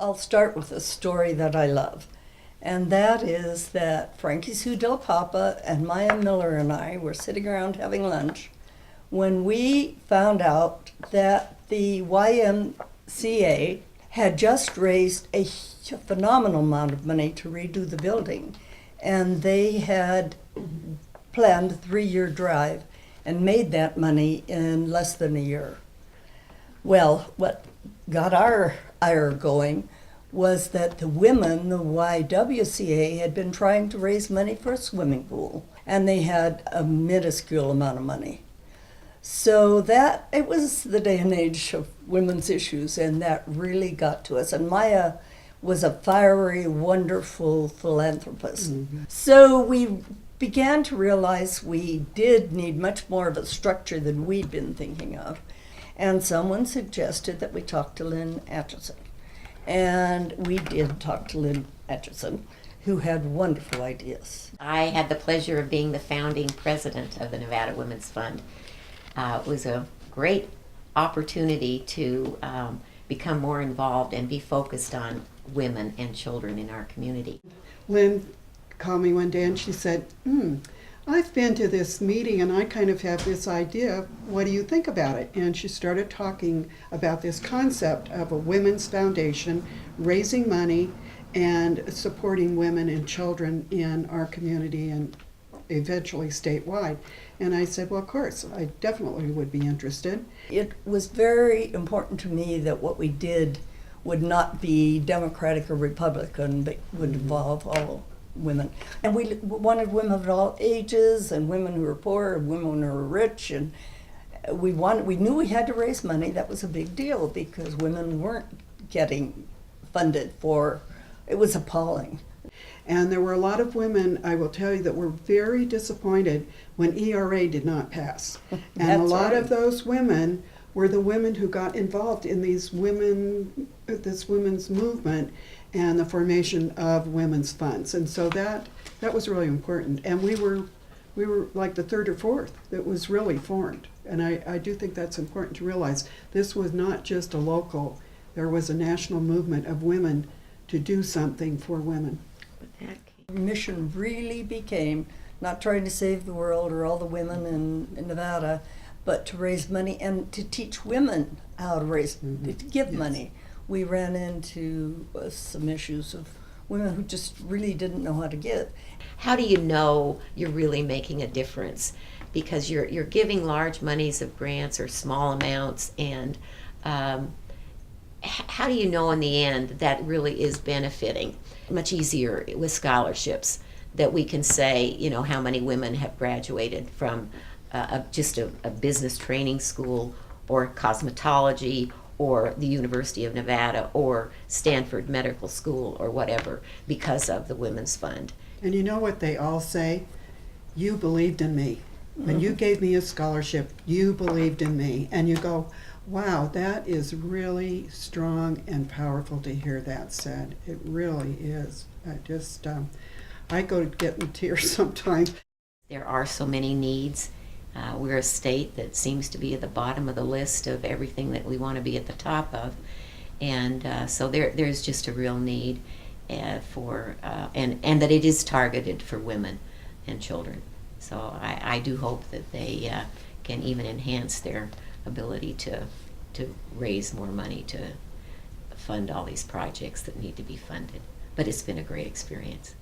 I'll start with a story that I love. And that is that Frankie Sue Del Papa and Maya Miller and I were sitting around having lunch when we found out that the YMCA had just raised a phenomenal amount of money to redo the building. And they had planned a 3-year drive and made that money in less than a year. Well, what got our ire going was that the women, the YWCA, had been trying to raise money for a swimming pool, and they had a minuscule amount of money. So that, it was the day and age of women's issues, and that really got to us. And Maya was a fiery, wonderful philanthropist. Mm-hmm. So we began to realize we did need much more of a structure than we'd been thinking of. And someone suggested that we talk to Lynn Atcheson. And we did talk to Lynn Atcheson, who had wonderful ideas. I had the pleasure of being the founding president of the Nevada Women's Fund. It was a great opportunity to become more involved and be focused on women and children in our community. Lynn called me one day and she said, I've been to this meeting and I kind of have this idea. What do you think about it? And she started talking about this concept of a women's foundation, raising money and supporting women and children in our community and eventually statewide. And I said, well, of course, I definitely would be interested. It was very important to me that what we did would not be Democratic or Republican, but would involve all women. And we wanted women of all ages, and women who were poor, and women who were rich, and we knew we had to raise money. That was a big deal because women weren't getting funded for, it was appalling. And there were a lot of women, I will tell you, that were very disappointed when ERA did not pass. And a lot of those women were the women who got involved in this women's movement and the formation of women's funds. And so that was really important. And we were like the third or fourth that was really formed. And I do think that's important to realize. This was not just a local, there was a national movement of women to do something for women. The mission really became not trying to save the world or all the women in Nevada, but to raise money and to teach women how to raise, to give money. We ran into some issues of women who just really didn't know how to give. How do you know you're really making a difference? Because you're giving large monies of grants or small amounts, and how do you know in the end that really is benefiting? Much easier with scholarships, that we can say, you know, how many women have graduated from just a business training school or cosmetology or the University of Nevada or Stanford Medical School or whatever because of the Women's Fund. And you know what they all say? You believed in me. When you gave me a scholarship, you believed in me. And you go, wow, that is really strong and powerful to hear that said. It really is. I go to get in tears sometimes. There are so many needs. We're a state that seems to be at the bottom of the list of everything that we want to be at the top of. And so there's just a real need for, and that it is targeted for women and children. So I do hope that they can even enhance their ability to raise more money to fund all these projects that need to be funded. But it's been a great experience.